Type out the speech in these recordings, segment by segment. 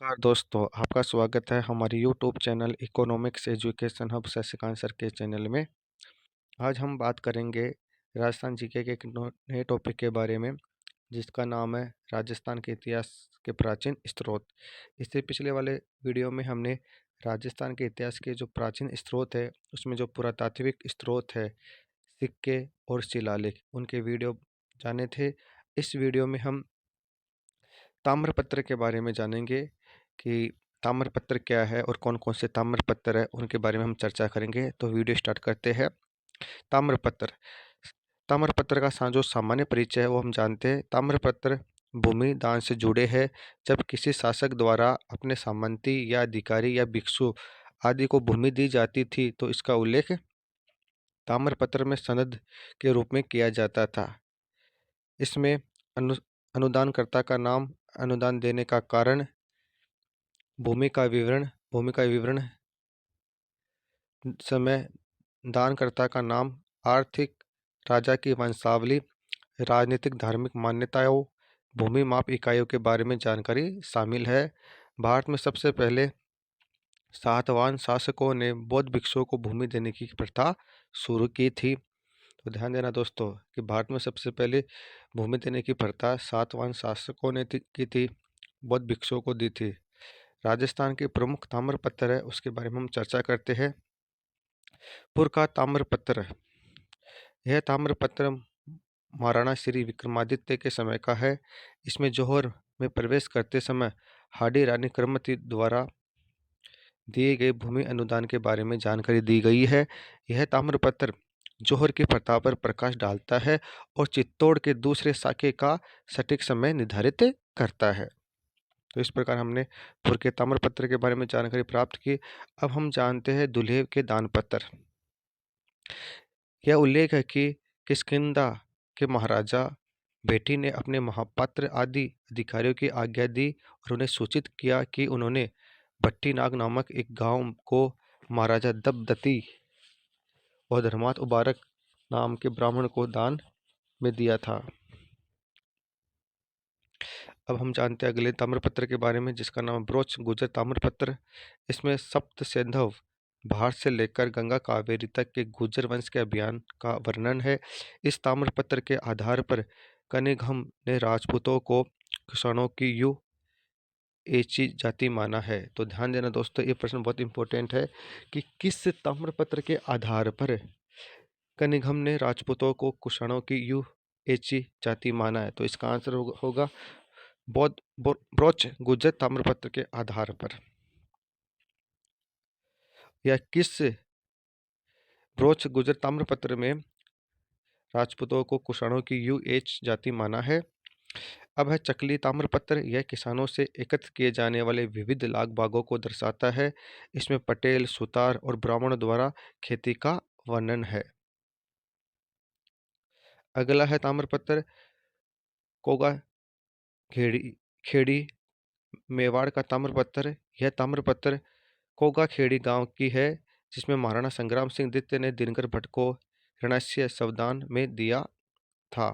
नमस्कार दोस्तों, आपका स्वागत है हमारे YouTube channel economics education hub Shashikant sir के चैनल में। आज हम बात करेंगे राजस्थान जीके के एक नए टॉपिक के बारे में, जिसका नाम है राजस्थान के इतिहास के प्राचीन स्रोत। इससे पिछले वाले वीडियो में हमने राजस्थान के इतिहास के जो प्राचीन स्रोत है, उसमें जो पुरातात्विक स्रोत है, सिक्के और शिलालेख, उनके वीडियो जाने थे। इस वीडियो में हम ताम्रपत्र के बारे में जानेंगे कि ताम्रपत्र क्या है और कौन कौन से ताम्रपत्र है, उनके बारे में हम चर्चा करेंगे। तो वीडियो स्टार्ट करते हैं। ताम्रपत्र ताम्रपत्र का जो सामान्य परिचय है वो हम जानते हैं। ताम्रपत्र भूमि दान से जुड़े हैं। जब किसी शासक द्वारा अपने सामंती या अधिकारी या भिक्षु आदि को भूमि दी जाती थी तो इसका उल्लेख ताम्रपत्र में सनद के रूप में किया जाता था। इसमें अनुदानकर्ता का नाम, अनुदान देने का कारण, भूमि का विवरण, समय, दानकर्ता का नाम, आर्थिक, राजा की वंशावली, राजनीतिक धार्मिक मान्यताओं, भूमि माप इकाइयों के बारे में जानकारी शामिल है। भारत में सबसे पहले सातवाहन शासकों ने बौद्ध भिक्षुओं को भूमि देने की प्रथा शुरू की थी। तो ध्यान देना दोस्तों कि भारत में सबसे पहले भूमि देने की प्रथा सातवाहन शासकों ने की थी, बौद्ध भिक्षुओं को दी थी। राजस्थान के प्रमुख ताम्रपत्र है, उसके बारे में हम चर्चा करते हैं। पुर का ताम्रपत्र, यह ताम्रपत्र महाराणा श्री विक्रमादित्य के समय का है। इसमें जौहर में प्रवेश करते समय हाडी रानी करमती द्वारा दिए गए भूमि अनुदान के बारे में जानकारी दी गई है। यह ताम्रपत्र जौहर की प्रथा पर प्रकाश डालता है और चित्तौड़ के दूसरे साके का सटीक समय निर्धारित करता है। तो इस प्रकार हमने पुर के ताम्रपत्र के बारे में जानकारी प्राप्त की। अब हम जानते हैं दुल्हे के दानपत्र। यह उल्लेख है कि किष्किंधा के महाराजा बेटी ने अपने महापात्र आदि अधिकारियों की आज्ञा दी और उन्हें सूचित किया कि उन्होंने भट्टीनाग नामक एक गांव को महाराजा दबदती और धर्मात उबारक नाम के ब्राह्मण को दान में दिया था। अब हम जानते हैं अगले ताम्रपत्र के बारे में, जिसका नाम ब्रोच गुजर ताम्रपत्र। इसमें सप्त सिंधु भारत से लेकर गंगा कावेरी तक के गुर्जर वंश के अभियान का वर्णन है। इस ताम्रपत्र के आधार पर कनिंघम ने राजपूतों को कुषाणों की यू एची जाति माना है। तो ध्यान देना दोस्तों, ये प्रश्न बहुत इंपॉर्टेंट है कि किस ताम्रपत्र के आधार पर कनिंघम ने राजपूतों को कुषाणों की यू एची जाति माना है। तो इसका आंसर होगा बौद्ध ब्रोच गुजर ताम्रपत्र के आधार पर। या किस ब्रोच गुजर ताम्रपत्र में राजपूतों को कुषाणों की यू एच जाति माना है। अब है चकली ताम्रपत्र। यह किसानों से एकत्र किए जाने वाले विविध लाग बागों को दर्शाता है। इसमें पटेल, सुतार और ब्राह्मण द्वारा खेती का वर्णन है। अगला है ताम्रपत्र कोगा खेड़ी खेड़ी मेवाड़ का ताम्रपत्र। यह ताम्रपत्र कोगा खेड़ी गांव की है, जिसमें महाराणा संग्राम सिंह द्वितीय ने दिनकर भट्ट को रणस्य संविधान में दिया था।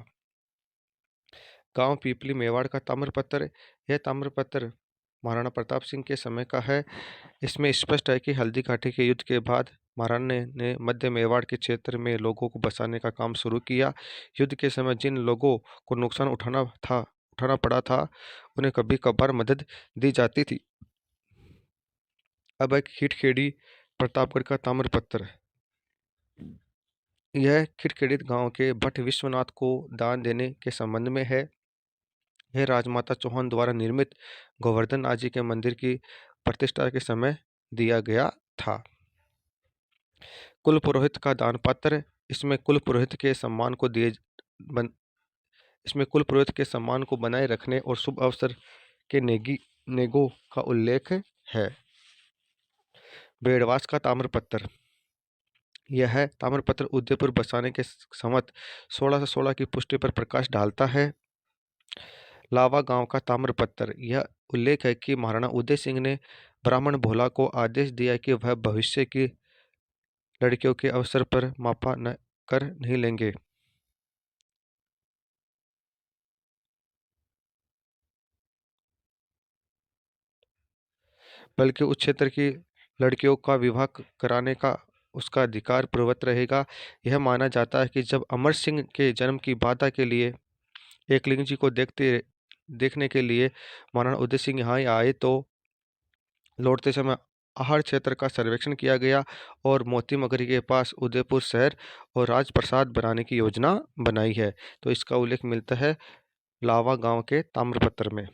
गांव पीपली मेवाड़ का ताम्रपत्र। यह ताम्रपत्र महाराणा प्रताप सिंह के समय का है। इसमें स्पष्ट है कि हल्दी घाटी के युद्ध के बाद महाराणा ने मध्य मेवाड़ के क्षेत्र में लोगों को बसाने का काम शुरू किया। युद्ध के समय जिन लोगों को नुकसान उठाना पड़ा था, उन्हें कभी कभार मदद दी जाती थी। अब एक खिटखेड़ी प्रतापगढ़ का ताम्रपत्र। यह खिटखेड़ी गांव के भट्ट विश्वनाथ को दान देने के संबंध में है। यह राजमाता चौहान द्वारा निर्मित गोवर्धन आजी के मंदिर की प्रतिष्ठा के समय दिया गया था। कुल पुरोहित का दान पत्र। इसमें कुल पुरोहित के सम्मान को बन, इसमें कुल पुरोहित के सम्मान को बनाए रखने और शुभ अवसर के नेगों का उल्लेख है। बेड़वास का ताम्रपत्र। यह ताम्रपत्र उदयपुर बसाने के संवत 1616 की पुष्टि पर प्रकाश डालता है। लावा गांव का ताम्रपत्र। यह उल्लेख है कि महाराणा उदय सिंह ने ब्राह्मण भोला को आदेश दिया कि वह भविष्य की लड़कियों के अवसर पर मापा नहीं लेंगे। बल्कि उस क्षेत्र की लड़कियों का विवाह कराने का उसका अधिकार पूर्वत रहेगा। यह माना जाता है कि जब अमर सिंह के जन्म की बाधा के लिए एकलिंग जी को देखने के लिए महाराणा उदय सिंह यहाँ आए तो लौटते समय आहड़ क्षेत्र का सर्वेक्षण किया गया और मोती मगरी के पास उदयपुर शहर और राजप्रसाद बनाने की योजना बनाई है। तो इसका उल्लेख मिलता है लावा गांव के ताम्रपत्र में।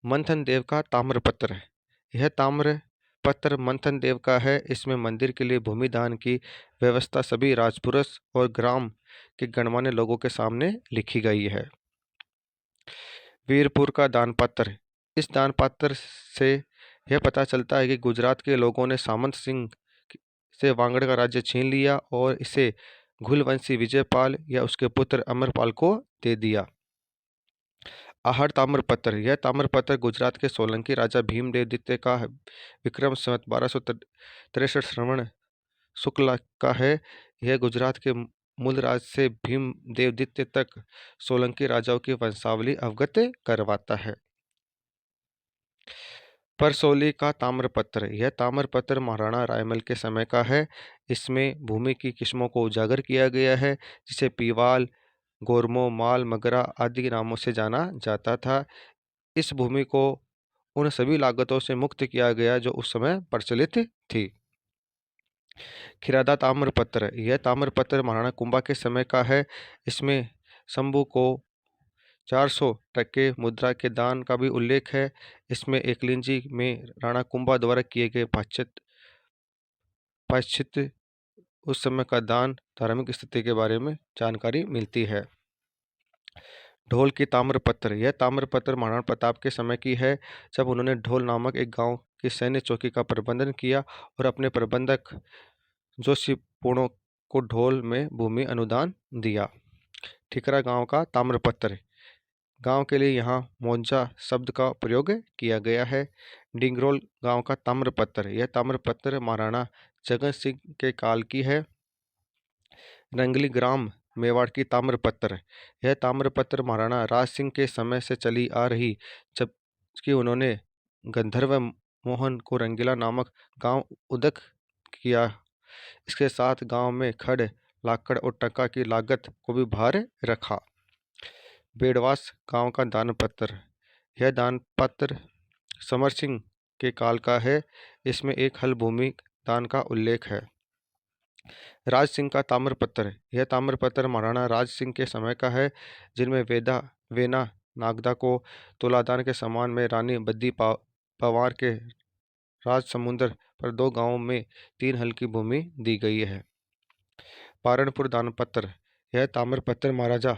मंथन देव का ताम्रपत्र है। यह ताम्रपत्र मंथन देव का है। इसमें मंदिर के लिए भूमि दान की व्यवस्था सभी राजपुरुष और ग्राम के गणमान्य लोगों के सामने लिखी गई है। वीरपुर का दानपत्र। इस दानपत्र से यह पता चलता है कि गुजरात के लोगों ने सामंत सिंह से वांगड़ का राज्य छीन लिया और इसे घुलवंशी विजयपाल या उसके पुत्र अमरपाल को दे दिया। आहड़ ताम्रपत्र। यह ताम्रपत्र गुजरात के सोलंकी राजा भीमदेव द्वितीय का है। विक्रम संवत 1263 श्रवण शुक्ल का है। यह गुजरात के मूलराज से भीमदेव द्वितीय तक सोलंकी राजाओं की वंशावली अवगत करवाता है। परसौली का ताम्रपत्र। यह ताम्रपत्र महाराणा रायमल के समय का है। इसमें भूमि की किस्मों को उजागर किया गया है, जिसे पीवाल, गोरमो, माल, मगरा आदि नामों से जाना जाता था। इस भूमि को उन सभी लागतों से मुक्त किया गया जो उस समय प्रचलित थी। खिरादा ताम्रपत्र। यह ताम्रपत्र महाराणा कुंभा के समय का है। इसमें शंभू को 400 टके मुद्रा के दान का भी उल्लेख है। इसमें एकलिंजी में राणा कुंभा द्वारा किए गए प्रायश्चित उस समय का दान धार्मिक स्थिति के बारे में जानकारी मिलती है। ढोल की ताम्रपत्र। यह ताम्रपत्र महाराणा प्रताप के समय की है, जब उन्होंने ढोल नामक एक गांव की सैन्य चौकी का प्रबंधन किया और अपने प्रबंधक जोशीपूर्णों को ढोल में भूमि अनुदान दिया। ठिकरा गांव का ताम्रपत्र। गांव के लिए यहाँ मोंजा शब्द का प्रयोग किया गया है। डिंगरोल गांव का ताम्रपत्र। यह ताम्रपत्र महाराणा जगन सिंह के काल की है। रंगली ग्राम मेवाड़ की ताम्रपत्र। यह ताम्रपत्र महाराणा राज सिंह के समय से चली आ रही, जबकि उन्होंने गंधर्व मोहन को रंगीला नामक गांव उदक किया। इसके साथ गांव में खड़, लाकड़ और टंका की लागत को भी भार रखा। बेड़वास गांव का दानपत्र। यह दानपत्र समर सिंह के काल का है। इसमें एक हल भूमि दान का उल्लेख है। राज सिंह का ताम्रपत्र। यह ताम्रपत्र महाराणा राज सिंह के समय का है, जिनमें वेना नागदा को तुलादान के सम्मान में रानी बद्दी पवार के राज समुद्र पर 2 गांवों में 3 हल की भूमि दी गई है। पारणपुर दानपत्र। यह ताम्रपत्र महाराजा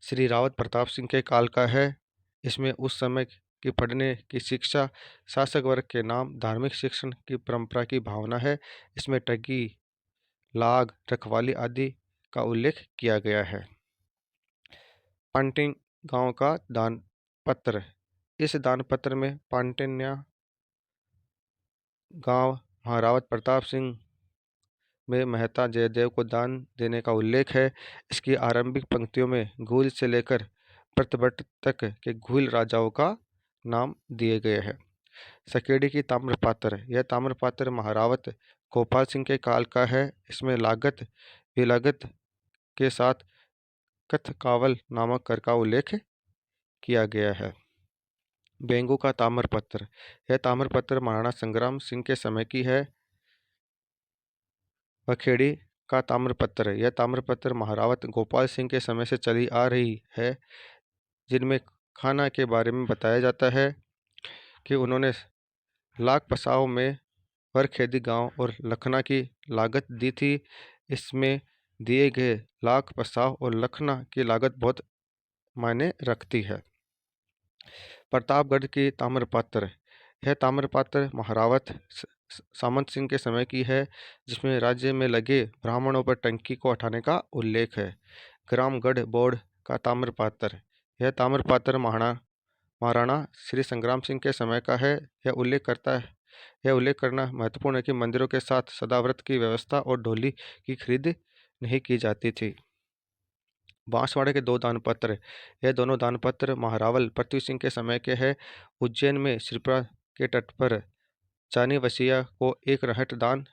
श्री रावत प्रताप सिंह के काल का है। इसमें उस समय की पढ़ने की शिक्षा, शासक वर्ग के नाम, धार्मिक शिक्षण की परंपरा की भावना है। इसमें ठगी, लाग, रखवाली आदि का उल्लेख किया गया है। पांटिन गांव का दानपत्र। इस दानपत्र में पांटिन्या गांव महारावत प्रताप सिंह में मेहता जयदेव को दान देने का उल्लेख है। इसकी आरंभिक पंक्तियों में घूल से लेकर प्रतभट्ट तक के घूल राजाओं का नाम दिए गए हैं। सकेड़ी की ताम्रपात्र। यह ताम्रपात्र महारावत गोपाल सिंह के काल का है। इसमें लागत विलागत के साथ कथकावल नामक कर का उल्लेख किया गया है। बेंगू का ताम्रपत्र। यह ताम्रपत्र महाराणा संग्राम सिंह के समय की है। बखेड़ी का ताम्रपत्र। यह ताम्रपत्र महारावत गोपाल सिंह के समय से चली आ रही है, जिनमें खाना के बारे में बताया जाता है कि उन्होंने लाख पसाव में वरखेदी गांव और लखना की लागत दी थी। इसमें दिए गए लाख पसाव और लखना की लागत बहुत मायने रखती है। प्रतापगढ़ की ताम्रपात्र। यह ताम्रपात्र महारावत सामंत सिंह के समय की है, जिसमें राज्य में लगे ब्राह्मणों पर टंकी को हटाने का उल्लेख है। ग्रामगढ़ बोर्ड का ताम्रपात्र। यह ताम्रपात्र महाराणा श्री संग्राम सिंह के समय का है। यह उल्लेख करना महत्वपूर्ण है कि मंदिरों के साथ सदाव्रत की व्यवस्था और ढोली की खरीद नहीं की जाती थी। बांसवाड़े के 2 दानपत्र। यह दोनों दानपत्र महारावल पृथ्वी सिंह के समय के हैं। उज्जैन में श्रीपुरा के तट पर जानी वसिया को एक रहट दान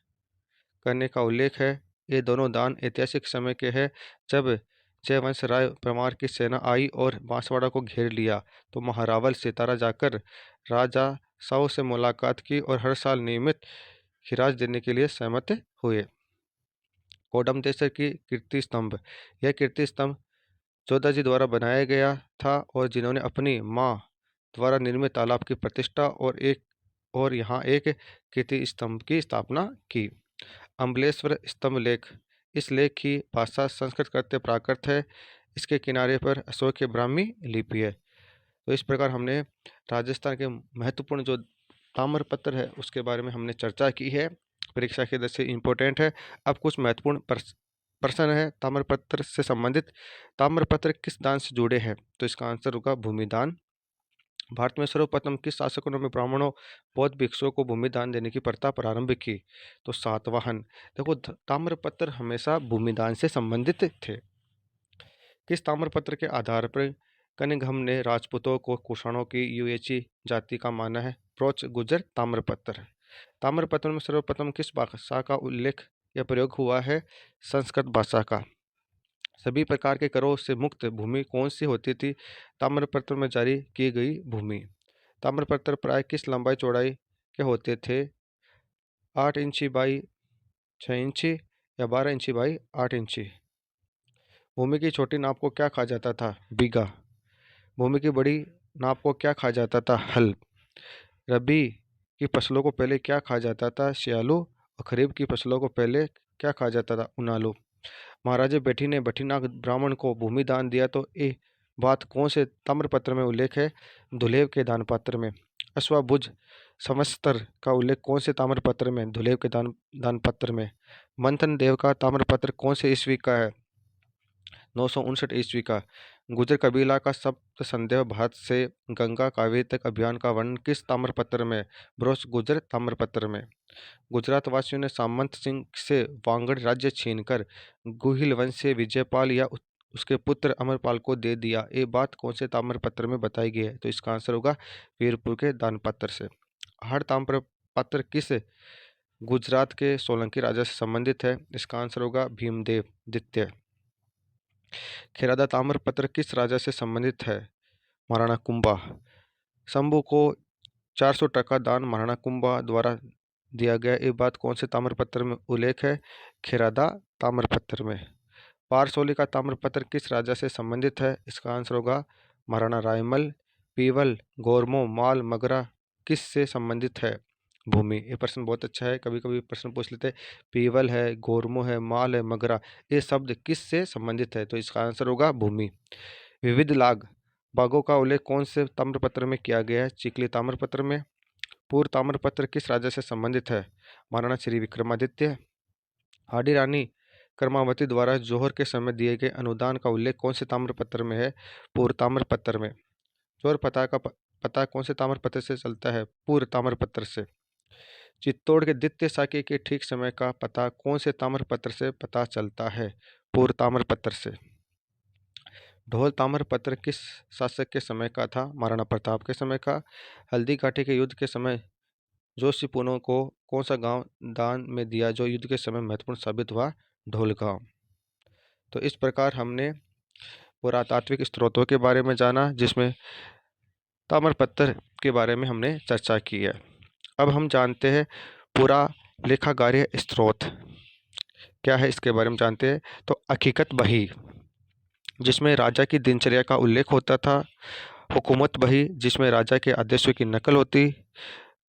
करने का उल्लेख है। ये दोनों दान ऐतिहासिक समय के हैं। जब जयवंश राय परमार की सेना आई और बांसवाड़ा को घेर लिया तो महारावल सितारा जाकर राजा साहू से मुलाकात की और हर साल नियमित खिराज देने के लिए सहमत हुए। कोडमदेसर की कीर्ति स्तंभ। यह कीर्ति स्तंभ जोधा जी द्वारा बनाया गया था और जिन्होंने अपनी मां द्वारा निर्मित तालाब की प्रतिष्ठा और यहाँ एक कीर्ति स्तंभ की स्थापना की। अम्बलेश्वर स्तंभ लेख। इस लेख की भाषा संस्कृत करते प्राकृत है। इसके किनारे पर अशोक की ब्राह्मी लिपि है। तो इस प्रकार हमने राजस्थान के महत्वपूर्ण जो ताम्रपत्र है उसके बारे में हमने चर्चा की है। परीक्षा के दृष्टि से इम्पोर्टेंट है। अब कुछ महत्वपूर्ण प्रश्न है ताम्रपत्र से संबंधित। ताम्रपत्र किस दान से जुड़े हैं? तो इसका आंसर होगा भूमिदान। भारत में सर्वप्रथम किस शासकों ने ब्राह्मणों बौद्ध भिक्षुओं को भूमि दान देने की प्रथा प्रारंभ की? तो सातवाहन। देखो ताम्रपत्र हमेशा भूमिदान से संबंधित थे। किस ताम्रपत्र के आधार पर कनिंघम ने राजपूतों को कुषाणों की यूएची जाति का माना है? प्रोच गुजर ताम्रपत्र। ताम्रपत्र में सर्वप्रथम किस भाषा का उल्लेख या प्रयोग हुआ है? संस्कृत भाषा का। सभी प्रकार के करों से मुक्त भूमि कौन सी होती थी? ताम्रपत्र में जारी की गई भूमि। ताम्रपत्र प्राय किस लंबाई चौड़ाई के होते थे? 8 इंची बाई 6 इंची या 12 इंची बाई 8 इंची। भूमि की छोटी नाप को क्या कहा जाता था? बीघा। भूमि की बड़ी नाप को क्या कहा जाता था? हल। रबी की फसलों को पहले क्या कहा जाता था? सियालू। और खरीफ की फसलों को पहले क्या कहा जाता था? उनालू। महाराजे बेठी ने बठीनाथ ब्राह्मण को भूमि दान दिया तो ये बात कौन से ताम्रपत्र में उल्लेख है? दुलेव के दानपत्र में। अश्वाभुज संवत्सर का उल्लेख कौन से ताम्रपत्र में? दुलेव के दानपत्र में। मंथन देव का ताम्रपत्र कौन से ईस्वी का है? 959 ईस्वी का। गुर्जर कबीला का सप्त संदेह भारत से गंगा कावेरी तक अभियान का वर्णन किस ताम्रपत्र में? ब्रोच गुर्जर ताम्रपत्र में। गुजरात वासियों ने सामंत सिंह से वांगड़ राज्य छीनकर गुहिल वंश से विजयपाल या उसके पुत्र अमरपाल को दे दिया। ये बात कौन से ताम्रपत्र में बताई गई है? तो इसका आंसर होगा वीरपुर के दानपत्र से। हर ताम्रपत्र किस गुजरात के सोलंकी राजा से संबंधित है? इसका आंसर होगा भीमदेव द्वितीय। खेरादा ताम्रपत्र किस राजा से संबंधित है? महाराणा कुंभा। शंभू को 400 टका दान महाराणा कुंभा द्वारा दिया गया। ये बात कौन से ताम्रपत्र में उल्लेख है? खेरादा ताम्रपत्र में। पारसोली का ताम्रपत्र किस राजा से संबंधित है? इसका आंसर होगा महाराणा रायमल। पीवल, गोरमो, माल, मगरा किस से संबंधित है? भूमि। ये प्रश्न बहुत अच्छा है, कभी कभी प्रश्न पूछ लेते हैं। पीवल है, गोरमो है, माल है, मगरा, ये शब्द किस से संबंधित है? तो इसका आंसर होगा भूमि। विविध लाग बागों का उल्लेख कौन से ताम्रपत्र में किया गया है? चिकली ताम्रपत्र में। पूर्व ताम्रपत्र किस राजा से संबंधित है? महाराणा श्री विक्रमादित्य। हाडी रानी कर्मावती द्वारा जौहर के समय दिए गए अनुदान का उल्लेख कौन से ताम्रपत्र में है? पूर्व ताम्रपत्र में। जौहर पता कौन से ताम्रपत्र से चलता है? पूर्व ताम्रपत्र से। चित्तौड़ के द्वितीय शाक्य के ठीक समय का पता कौन से ताम्रपत्र से पता चलता है? पूर्व ताम्रपत्र से। ढोल ताम्रपत्र किस शासक के समय का था? महाराणा प्रताप के समय का। हल्दी घाटी के युद्ध के समय जोशीपुरों को कौन सा गांव दान में दिया जो युद्ध के समय महत्वपूर्ण साबित हुआ? ढोल गांव। तो इस प्रकार हमने पुरातात्विक स्रोतों के बारे में जाना जिसमें ताम्रपत्र के बारे में हमने चर्चा की है। अब हम जानते हैं पुरा लेखागारीय स्रोत क्या है, इसके बारे में जानते हैं। तो हकीकत बही जिसमें राजा की दिनचर्या का उल्लेख होता था। हुकूमत बही जिसमें राजा के आदेशों की नकल होती।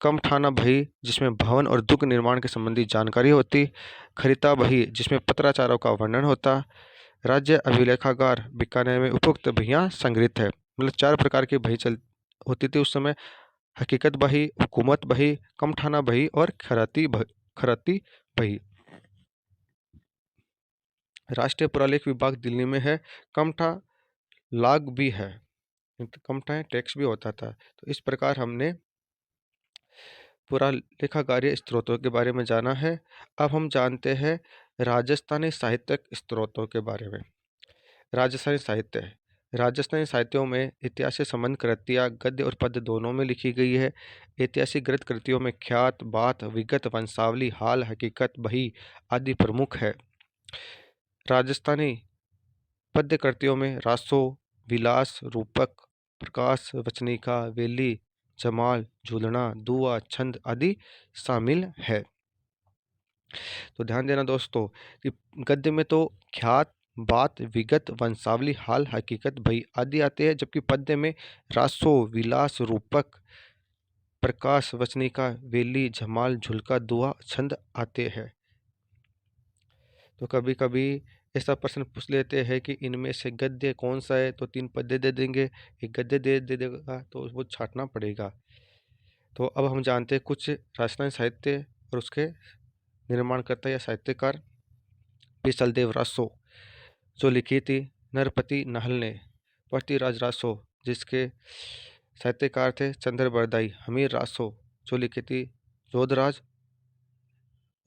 कमठाना बही जिसमें भवन और दुर्ग निर्माण के संबंधी जानकारी होती। खरीता बही जिसमें पत्राचारों का वर्णन होता। राज्य अभिलेखागार बीकानेर में उपयुक्त बहियाँ संग्रहित है। मतलब 4 प्रकार की बही होती थी उस समय। हकीकत बही, हुकूमत बही, कमठाना बही और खराती बही। राष्ट्रीय पुरालेख विभाग दिल्ली में है। कमठा लाग भी है, कमठा टैक्स भी होता था। तो इस प्रकार हमने पुरालेखागारीय स्रोतों के बारे में जाना है। अब हम जानते हैं राजस्थानी साहित्यिक स्रोतों के बारे में। राजस्थानी साहित्य राजस्थानी साहित्यों में इतिहास से संबंध कृतियाँ गद्य और पद्य दोनों में लिखी गई है। ऐतिहासिक गद्य कृतियों में ख्यात, बात, विगत, वंशावली, हाल, हकीकत, बही आदि प्रमुख है। राजस्थानी पद्य कृतियों में रासो, विलास, रूपक, प्रकाश, वचनिका, वेली, जमाल, झूलना, दुआ, छंद आदि शामिल है। तो ध्यान देना दोस्तों कि गद्य में तो ख्यात, बात, विगत, वंशावली, हाल, हकीकत, बही आदि आते हैं, जबकि पद्य में रासो, विलास, रूपक, प्रकाश, वचनिका, वेली, झमाल, झुलका, दुआ, छंद आते हैं। तो कभी कभी ऐसा प्रश्न पूछ लेते हैं कि इनमें से गद्य कौन सा है, तो 3 पद्य दे देंगे, एक गद्य दे देगा, तो वो छांटना पड़ेगा। तो अब हम जानते हैं कुछ राजस्थानी साहित्य और उसके निर्माणकर्ता या साहित्यकार। पिसलदेव रासो जो लिखी थी नरपति नाहल ने। पृथ्वीराज रासो जिसके साहित्यकार थे चंद्र बरदाई। हमीर रासो जो लिखी थी जोधराज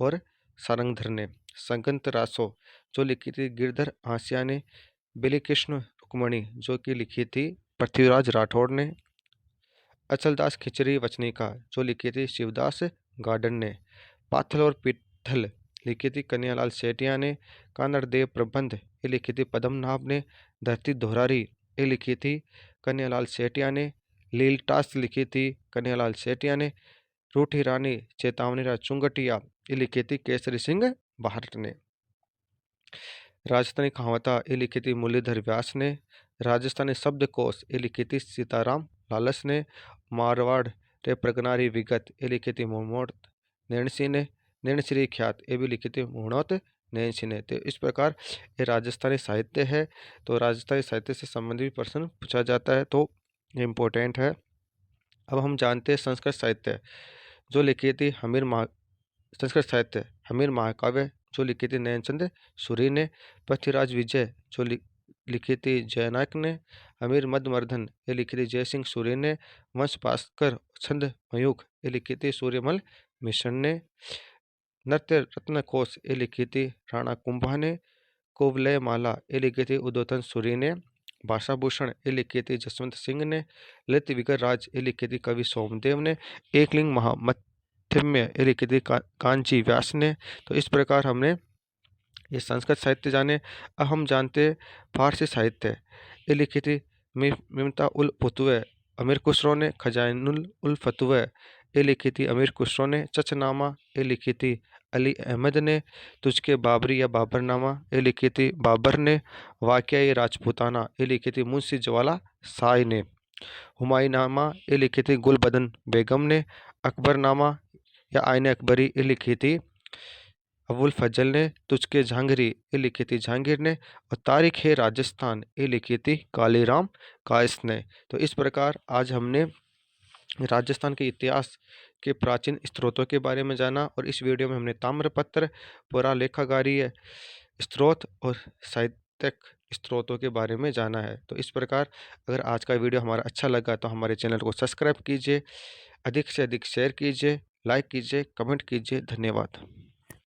और सारंगधर ने। संगंत रासो जो लिखी थी गिरधर आसिया ने। बिलिकृष्ण रुक्मणी जो कि लिखी थी पृथ्वीराज राठौड़ ने। अचलदास खिचरी वचनिका जो लिखी थी शिवदास गार्डन ने। पाथल और पित्थल लिखी थी कन्हैयालाल सेठिया ने। कानड़ देव प्रबंध ये लिखी थी पद्मनाभ ने। धरती दोहरारी ये लिखी थी कन्हैयालाल सेठिया ने। लीलटास लिखी थी कन्हैयालाल सेठिया ने। रूठी रानी चेतावनी राज चुंगटिया ये लिखी थी केसरी सिंह बाहट ने। राजस्थानी कहावता ये लिखी थी मुरलीधर व्यास ने। राजस्थानी शब्दकोश ये लिखी थी सीताराम लालस ने। मारवाड़ रे प्रगनारी विगत ये लिखी थी मोहम्मद नैणसी ने। नैणश्री ख्यात ये भी लिखी थी मुहणोत नैणसी ने। तो इस प्रकार ये राजस्थानी साहित्य है। तो राजस्थानी साहित्य से संबंधित प्रश्न पूछा जाता है, तो ये इम्पोर्टेंट है। अब हम जानते हैं संस्कृत साहित्य जो लिखी थी संस्कृत साहित्य हमीर महाकाव्य जो लिखी थी नैनचंद सूरी ने। पृथ्वीराज विजय जो लिखी थी जयनायक ने। हमीर मध्यमर्धन ये लिखी थी जयसिंह सूरी ने। वंश भास्कर छंद मयूख ये लिखी थी सूर्यमल मिश्र ने। नृत्य रत्न कोश ये लिखी थी राणा कुंभा ने। कुवलय माला ये लिखी थी उदोतन सूरी ने। भाषा भूषण ये लिखी थी जसवंत सिंह ने। ललित विगर राज ये लिखी थी कवि सोमदेव ने। एकलिंग महामध्यम्य ये लिखी थी कांची व्यास ने। तो इस प्रकार हमने ये संस्कृत साहित्य जाने। अब हम जानते फारसी साहित्य ये लिखी थी मिमता उल पुतवे अमीर खुसरो ने। खजानुल उल फतवे ये लिखी थी अमीर खुसरो ने। चचनामा ये लिखी थी अली अहमद ने। तुझके बाबरी या बाबरनामा ये लिखी थी बाबर ने। वाकया ये राजपूताना ये लिखी थी मुंशी ज्वाला शाह ने। हुमायूनामा ये लिखी थी गुलबदन बेगम ने। अकबरनामा या आईन अकबरी ये लिखी थी अबुल फजल ने। तुझके झांगरी ये लिखी थी जहांगीर ने। और तारीख है राजस्थान ये लिखी थी कालीराम कायस ने। तो इस प्रकार आज हमने राजस्थान के इतिहास के प्राचीन स्रोतों के बारे में जाना, और इस वीडियो में हमने ताम्रपत्र, पुरालेखागारीय स्रोत और साहित्यिक स्रोतों के बारे में जाना है। तो इस प्रकार अगर आज का वीडियो हमारा अच्छा लगा तो हमारे चैनल को सब्सक्राइब कीजिए, अधिक से अधिक शेयर कीजिए, लाइक कीजिए, कमेंट कीजिए। धन्यवाद।